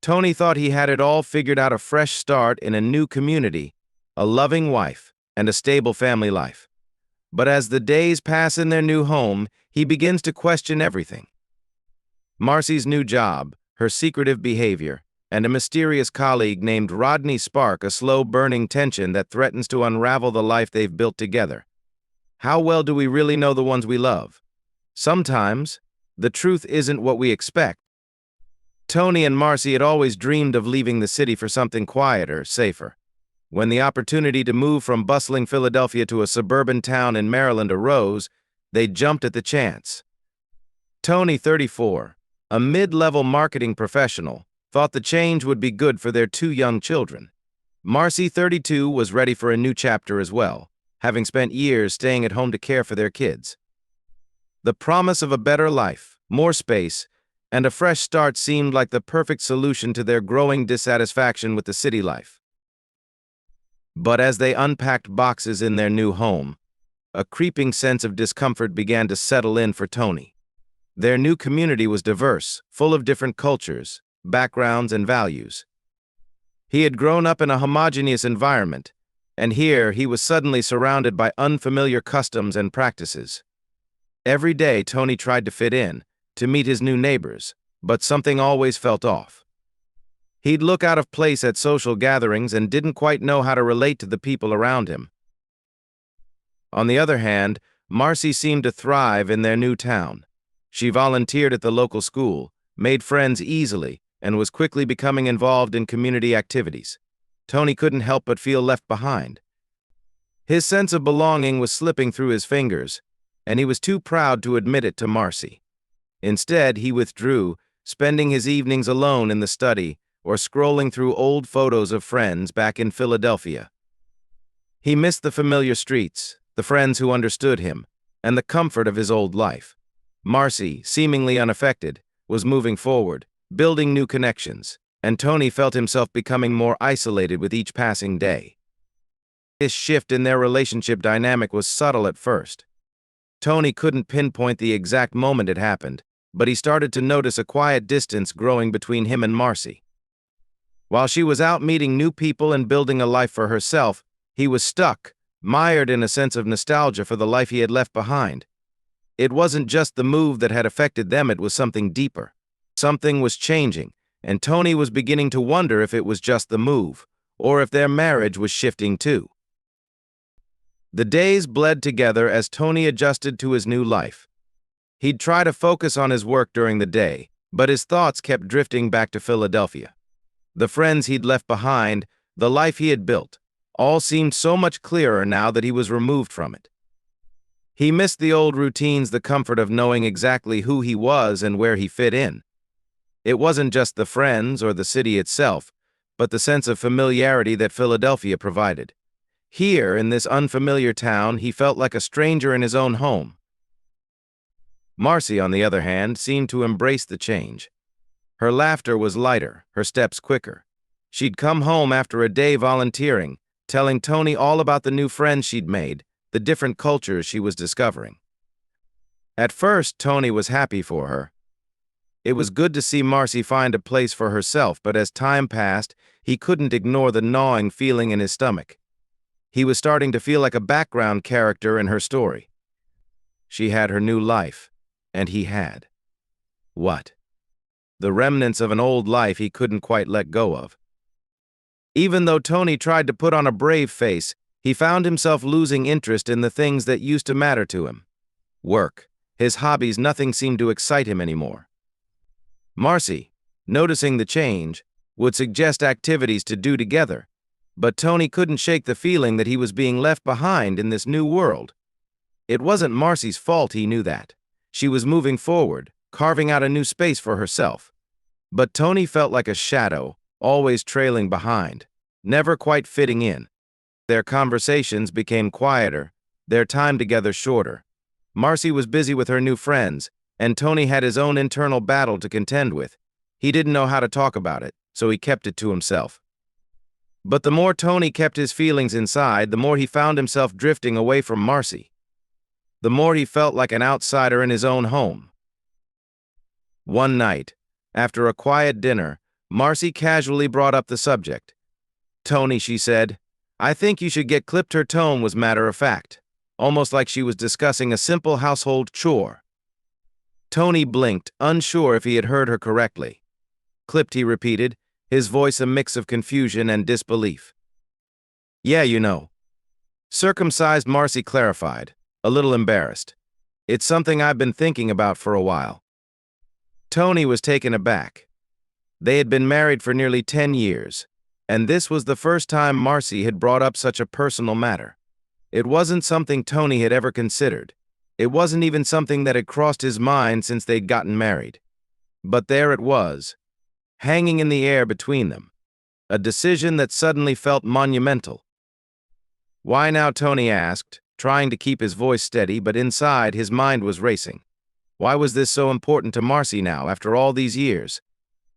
Tony thought he had it all figured out: a fresh start in a new community, a loving wife, and a stable family life. But as the days pass in their new home, he begins to question everything. Marcy's new job, her secretive behavior, and a mysterious colleague named Rodney spark a slow-burning tension that threatens to unravel the life they've built together. How well do we really know the ones we love? Sometimes, the truth isn't what we expect. Tony and Marcy had always dreamed of leaving the city for something quieter, safer. When the opportunity to move from bustling Philadelphia to a suburban town in Maryland arose, they jumped at the chance. Tony, 34, a mid-level marketing professional, thought the change would be good for their two young children. Marcy, 32, was ready for a new chapter as well, having spent years staying at home to care for their kids. The promise of a better life, more space, and a fresh start seemed like the perfect solution to their growing dissatisfaction with the city life. But as they unpacked boxes in their new home, a creeping sense of discomfort began to settle in for Tony. Their new community was diverse, full of different cultures, backgrounds, and values. He had grown up in a homogeneous environment, and here he was suddenly surrounded by unfamiliar customs and practices. Every day Tony tried to fit in, to meet his new neighbors, but something always felt off. He'd look out of place at social gatherings and didn't quite know how to relate to the people around him. On the other hand, Marcy seemed to thrive in their new town. She volunteered at the local school, made friends easily, and was quickly becoming involved in community activities. Tony couldn't help but feel left behind. His sense of belonging was slipping through his fingers, and he was too proud to admit it to Marcy. Instead, he withdrew, spending his evenings alone in the study or scrolling through old photos of friends back in Philadelphia. He missed the familiar streets, the friends who understood him, and the comfort of his old life. Marcy, seemingly unaffected, was moving forward, building new connections, and Tony felt himself becoming more isolated with each passing day. This shift in their relationship dynamic was subtle at first. Tony couldn't pinpoint the exact moment it happened, but he started to notice a quiet distance growing between him and Marcy. While she was out meeting new people and building a life for herself, he was stuck, mired in a sense of nostalgia for the life he had left behind. It wasn't just the move that had affected them, it was something deeper. Something was changing, and Tony was beginning to wonder if it was just the move, or if their marriage was shifting too. The days bled together as Tony adjusted to his new life. He'd try to focus on his work during the day, but his thoughts kept drifting back to Philadelphia. The friends he'd left behind, the life he had built, all seemed so much clearer now that he was removed from it. He missed the old routines, the comfort of knowing exactly who he was and where he fit in. It wasn't just the friends or the city itself, but the sense of familiarity that Philadelphia provided. Here, in this unfamiliar town, he felt like a stranger in his own home. Marcy, on the other hand, seemed to embrace the change. Her laughter was lighter, her steps quicker. She'd come home after a day volunteering, telling Tony all about the new friends she'd made, the different cultures she was discovering. At first, Tony was happy for her. It was good to see Marcy find a place for herself, but as time passed, he couldn't ignore the gnawing feeling in his stomach. He was starting to feel like a background character in her story. She had her new life, and he had. What? The remnants of an old life he couldn't quite let go of. Even though Tony tried to put on a brave face, he found himself losing interest in the things that used to matter to him. Work, his hobbies, nothing seemed to excite him anymore. Marcy, noticing the change, would suggest activities to do together, but Tony couldn't shake the feeling that he was being left behind in this new world. It wasn't Marcy's fault, he knew that. She was moving forward, carving out a new space for herself. But Tony felt like a shadow, always trailing behind, never quite fitting in. Their conversations became quieter, their time together shorter. Marcy was busy with her new friends, and Tony had his own internal battle to contend with. He didn't know how to talk about it, so he kept it to himself. But the more Tony kept his feelings inside, the more he found himself drifting away from Marcy. The more he felt like an outsider in his own home. One night, after a quiet dinner, Marcy casually brought up the subject. "Tony," she said, "I think you should get clipped." Her tone was matter of fact, almost like she was discussing a simple household chore. Tony blinked, unsure if he had heard her correctly. "Clipped," he repeated, his voice a mix of confusion and disbelief. "Yeah, you know." Circumcised, Marcy clarified, a little embarrassed. "It's something I've been thinking about for a while." Tony was taken aback. They had been married for nearly 10 years, and this was the first time Marcy had brought up such a personal matter. It wasn't something Tony had ever considered. It wasn't even something that had crossed his mind since they'd gotten married. But there it was, hanging in the air between them. A decision that suddenly felt monumental. "Why now?" Tony asked, trying to keep his voice steady, but inside his mind was racing. Why was this so important to Marcy now, after all these years?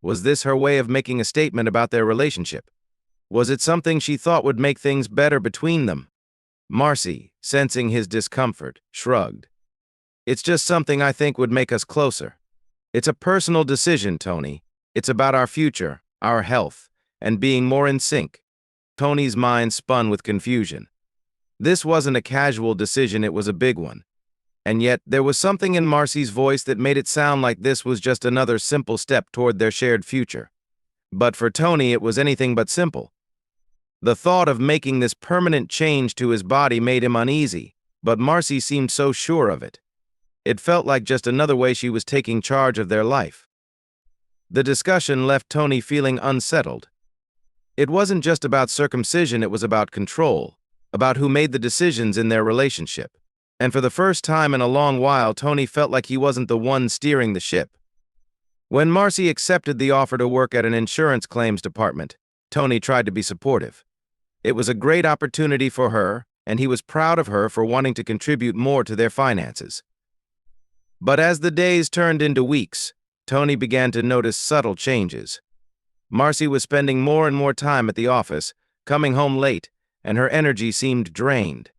Was this her way of making a statement about their relationship? Was it something she thought would make things better between them? Marcy, sensing his discomfort, shrugged. "It's just something I think would make us closer. It's a personal decision, Tony. It's about our future, our health, and being more in sync." Tony's mind spun with confusion. This wasn't a casual decision, it was a big one. And yet, there was something in Marcy's voice that made it sound like this was just another simple step toward their shared future. But for Tony, it was anything but simple. The thought of making this permanent change to his body made him uneasy, but Marcy seemed so sure of it. It felt like just another way she was taking charge of their life. The discussion left Tony feeling unsettled. It wasn't just about circumcision, it was about control, about who made the decisions in their relationship. And for the first time in a long while, Tony felt like he wasn't the one steering the ship. When Marcy accepted the offer to work at an insurance claims department, Tony tried to be supportive. It was a great opportunity for her, and he was proud of her for wanting to contribute more to their finances. But as the days turned into weeks, Tony began to notice subtle changes. Marcy was spending more and more time at the office, coming home late, and her energy seemed drained.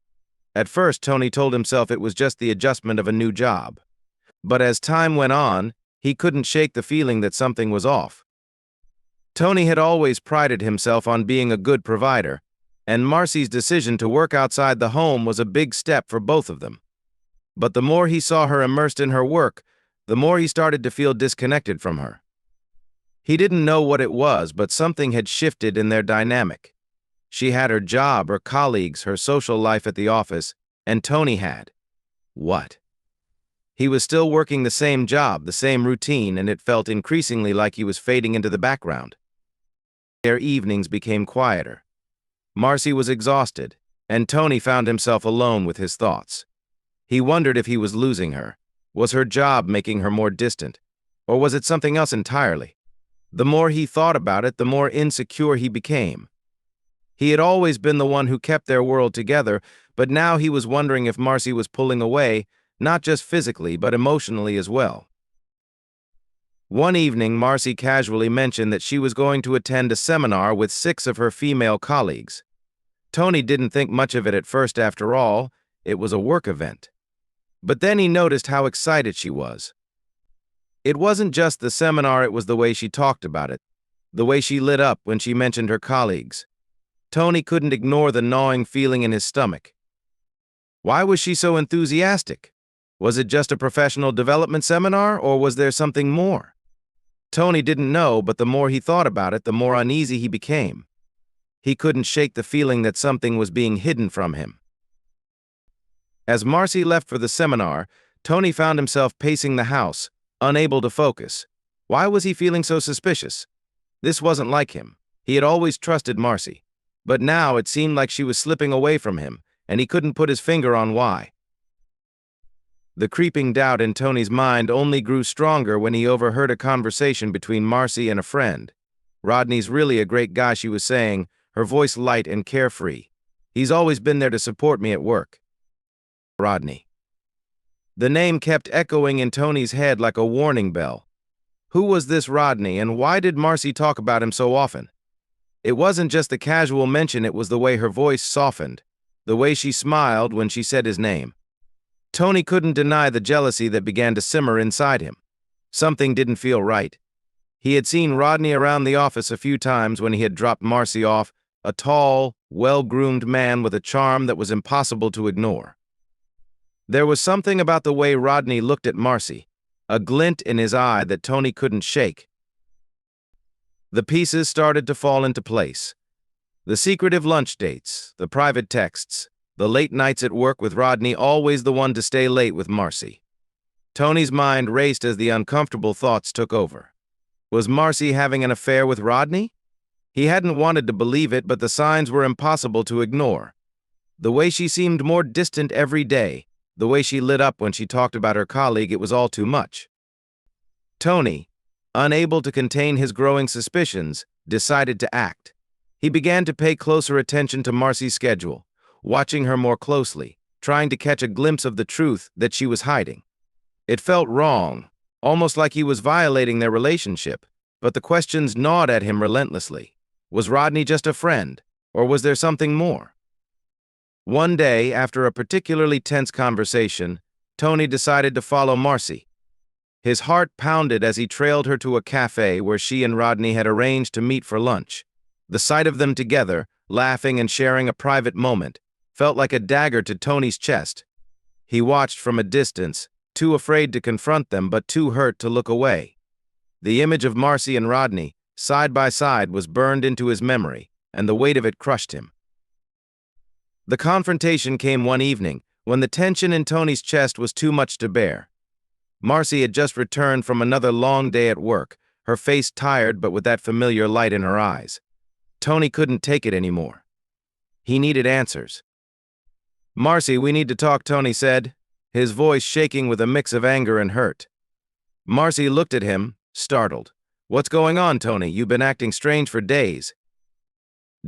At first, Tony told himself it was just the adjustment of a new job. But as time went on, he couldn't shake the feeling that something was off. Tony had always prided himself on being a good provider, and Marcy's decision to work outside the home was a big step for both of them. But the more he saw her immersed in her work, the more he started to feel disconnected from her. He didn't know what it was, but something had shifted in their dynamic. She had her job, her colleagues, her social life at the office, and Tony had what? He was still working the same job, the same routine, and it felt increasingly like he was fading into the background. Their evenings became quieter. Marcy was exhausted, and Tony found himself alone with his thoughts. He wondered if he was losing her. Was her job making her more distant? Or was it something else entirely? The more he thought about it, the more insecure he became. He had always been the one who kept their world together, but now he was wondering if Marcy was pulling away, not just physically, but emotionally as well. One evening, Marcy casually mentioned that she was going to attend a seminar with 6 of her female colleagues. Tony didn't think much of it at first. After all, it was a work event. But then he noticed how excited she was. It wasn't just the seminar, it was the way she talked about it, the way she lit up when she mentioned her colleagues. Tony couldn't ignore the gnawing feeling in his stomach. Why was she so enthusiastic? Was it just a professional development seminar, or was there something more? Tony didn't know, but the more he thought about it, the more uneasy he became. He couldn't shake the feeling that something was being hidden from him. As Marcy left for the seminar, Tony found himself pacing the house, unable to focus. Why was he feeling so suspicious? This wasn't like him. He had always trusted Marcy. But now it seemed like she was slipping away from him, and he couldn't put his finger on why. The creeping doubt in Tony's mind only grew stronger when he overheard a conversation between Marcy and a friend. "Rodney's really a great guy," she was saying, her voice light and carefree. "He's always been there to support me at work." Rodney. The name kept echoing in Tony's head like a warning bell. Who was this Rodney, and why did Marcy talk about him so often? It wasn't just the casual mention, it was the way her voice softened, the way she smiled when she said his name. Tony couldn't deny the jealousy that began to simmer inside him. Something didn't feel right. He had seen Rodney around the office a few times when he had dropped Marcy off, a tall, well-groomed man with a charm that was impossible to ignore. There was something about the way Rodney looked at Marcy, a glint in his eye that Tony couldn't shake. The pieces started to fall into place. The secretive lunch dates, the private texts, the late nights at work with Rodney, always the one to stay late with Marcy. Tony's mind raced as the uncomfortable thoughts took over. Was Marcy having an affair with Rodney? He hadn't wanted to believe it, but the signs were impossible to ignore. The way she seemed more distant every day, the way she lit up when she talked about her colleague, it was all too much. Tony, unable to contain his growing suspicions, decided to act. He began to pay closer attention to Marcy's schedule, watching her more closely, trying to catch a glimpse of the truth that she was hiding. It felt wrong, almost like he was violating their relationship, but the questions gnawed at him relentlessly. Was Rodney just a friend, or was there something more? One day, after a particularly tense conversation, Tony decided to follow Marcy. His heart pounded as he trailed her to a cafe where she and Rodney had arranged to meet for lunch. The sight of them together, laughing and sharing a private moment, felt like a dagger to Tony's chest. He watched from a distance, too afraid to confront them but too hurt to look away. The image of Marcy and Rodney, side by side, was burned into his memory, and the weight of it crushed him. The confrontation came one evening, when the tension in Tony's chest was too much to bear. Marcy had just returned from another long day at work, her face tired but with that familiar light in her eyes. Tony couldn't take it anymore. He needed answers. "Marcy, we need to talk," Tony said, his voice shaking with a mix of anger and hurt. Marcy looked at him, startled. "What's going on, Tony? You've been acting strange for days."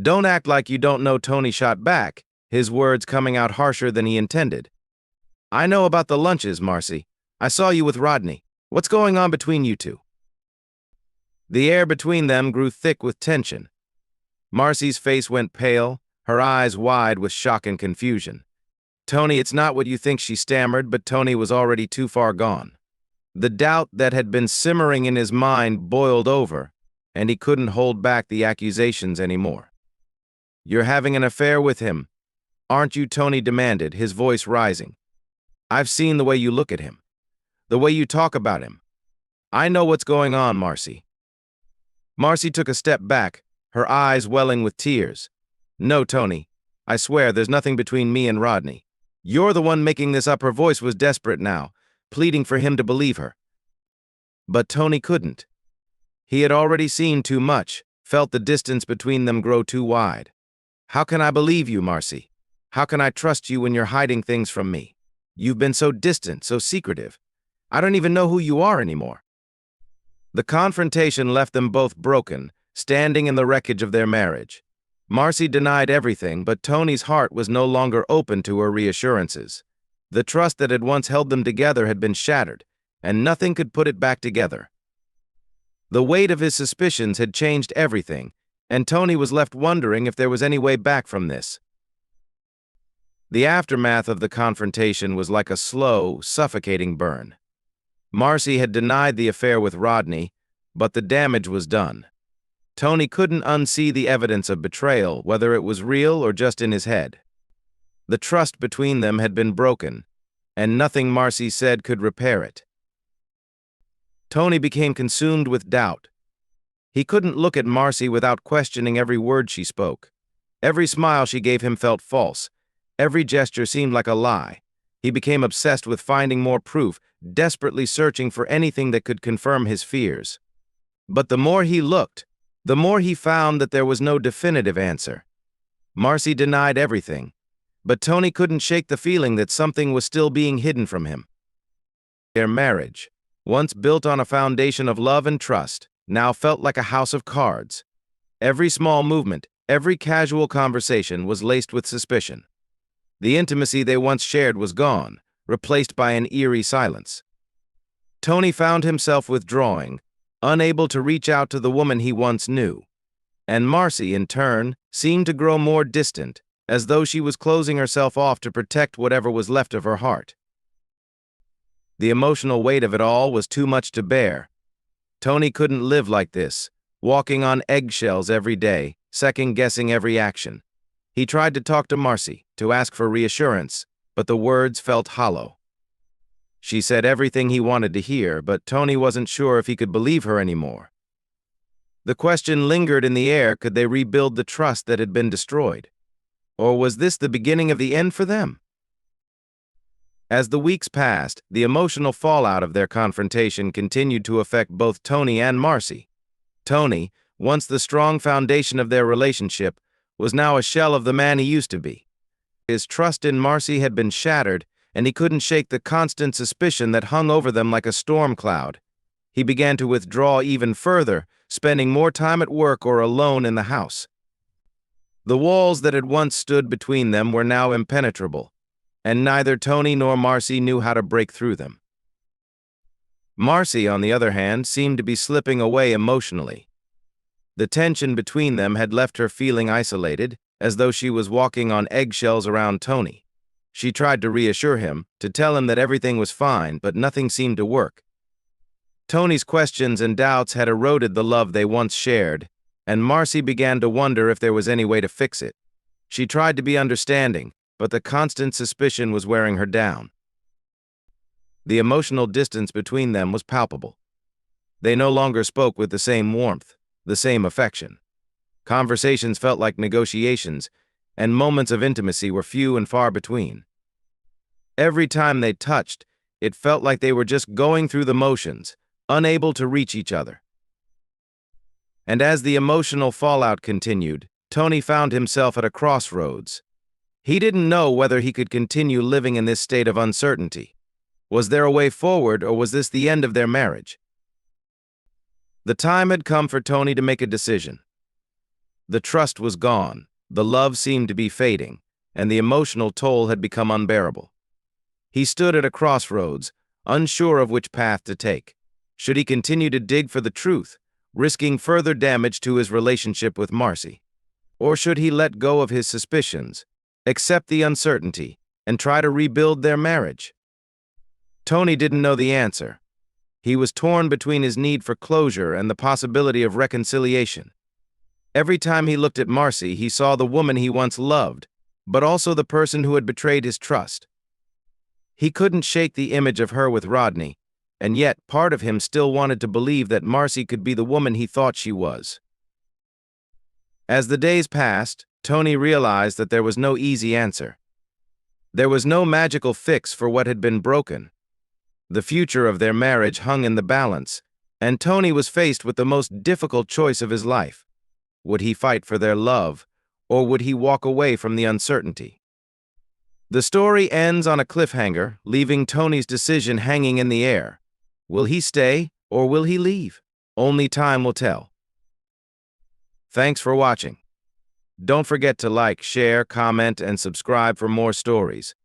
"Don't act like you don't know," Tony shot back, his words coming out harsher than he intended. "I know about the lunches, Marcy. I saw you with Rodney. What's going on between you two?" The air between them grew thick with tension. Marcy's face went pale, her eyes wide with shock and confusion. "Tony, it's not what you think," she stammered, but Tony was already too far gone. The doubt that had been simmering in his mind boiled over, and he couldn't hold back the accusations anymore. "You're having an affair with him, aren't you?" Tony demanded, his voice rising. "I've seen the way you look at him, the way you talk about him. I know what's going on, Marcy." Marcy took a step back, her eyes welling with tears. "No, Tony, I swear there's nothing between me and Rodney. You're the one making this up." Her voice was desperate now, pleading for him to believe her. But Tony couldn't. He had already seen too much, felt the distance between them grow too wide. "How can I believe you, Marcy? How can I trust you when you're hiding things from me? You've been so distant, so secretive. I don't even know who you are anymore." The confrontation left them both broken, standing in the wreckage of their marriage. Marcy denied everything, but Tony's heart was no longer open to her reassurances. The trust that had once held them together had been shattered, and nothing could put it back together. The weight of his suspicions had changed everything, and Tony was left wondering if there was any way back from this. The aftermath of the confrontation was like a slow, suffocating burn. Marcy had denied the affair with Rodney, but the damage was done. Tony couldn't unsee the evidence of betrayal, whether it was real or just in his head. The trust between them had been broken, and nothing Marcy said could repair it. Tony became consumed with doubt. He couldn't look at Marcy without questioning every word she spoke. Every smile she gave him felt false. Every gesture seemed like a lie. He became obsessed with finding more proof, desperately searching for anything that could confirm his fears. But the more he looked, the more he found that there was no definitive answer. Marcy denied everything, but Tony couldn't shake the feeling that something was still being hidden from him. Their marriage, once built on a foundation of love and trust, now felt like a house of cards. Every small movement, every casual conversation was laced with suspicion. The intimacy they once shared was gone, replaced by an eerie silence. Tony found himself withdrawing, unable to reach out to the woman he once knew. And Marcy, in turn, seemed to grow more distant, as though she was closing herself off to protect whatever was left of her heart. The emotional weight of it all was too much to bear. Tony couldn't live like this, walking on eggshells every day, second-guessing every action. He tried to talk to Marcy, to ask for reassurance, but the words felt hollow. She said everything he wanted to hear, but Tony wasn't sure if he could believe her anymore. The question lingered in the air: could they rebuild the trust that had been destroyed? Or was this the beginning of the end for them? As the weeks passed, the emotional fallout of their confrontation continued to affect both Tony and Marcy. Tony, once the strong foundation of their relationship, was now a shell of the man he used to be. His trust in Marcy had been shattered, and he couldn't shake the constant suspicion that hung over them like a storm cloud. He began to withdraw even further, spending more time at work or alone in the house. The walls that had once stood between them were now impenetrable, and neither Tony nor Marcy knew how to break through them. Marcy, on the other hand, seemed to be slipping away emotionally. The tension between them had left her feeling isolated, as though she was walking on eggshells around Tony. She tried to reassure him, to tell him that everything was fine, but nothing seemed to work. Tony's questions and doubts had eroded the love they once shared, and Marcy began to wonder if there was any way to fix it. She tried to be understanding, but the constant suspicion was wearing her down. The emotional distance between them was palpable. They no longer spoke with the same warmth, the same affection. Conversations felt like negotiations, and moments of intimacy were few and far between. Every time they touched, it felt like they were just going through the motions, unable to reach each other. And as the emotional fallout continued, Tony found himself at a crossroads. He didn't know whether he could continue living in this state of uncertainty. Was there a way forward, or was this the end of their marriage? The time had come for Tony to make a decision. The trust was gone, the love seemed to be fading, and the emotional toll had become unbearable. He stood at a crossroads, unsure of which path to take. Should he continue to dig for the truth, risking further damage to his relationship with Marcy? Or should he let go of his suspicions, accept the uncertainty, and try to rebuild their marriage? Tony didn't know the answer. He was torn between his need for closure and the possibility of reconciliation. Every time he looked at Marcy, he saw the woman he once loved, but also the person who had betrayed his trust. He couldn't shake the image of her with Rodney, and yet part of him still wanted to believe that Marcy could be the woman he thought she was. As the days passed, Tony realized that there was no easy answer. There was no magical fix for what had been broken. The future of their marriage hung in the balance, and Tony was faced with the most difficult choice of his life. Would he fight for their love, or would he walk away from the uncertainty? The story ends on a cliffhanger, leaving Tony's decision hanging in the air. Will he stay, or will he leave? Only time will tell. Thanks for watching. Don't forget to like, share, comment, and subscribe for more stories.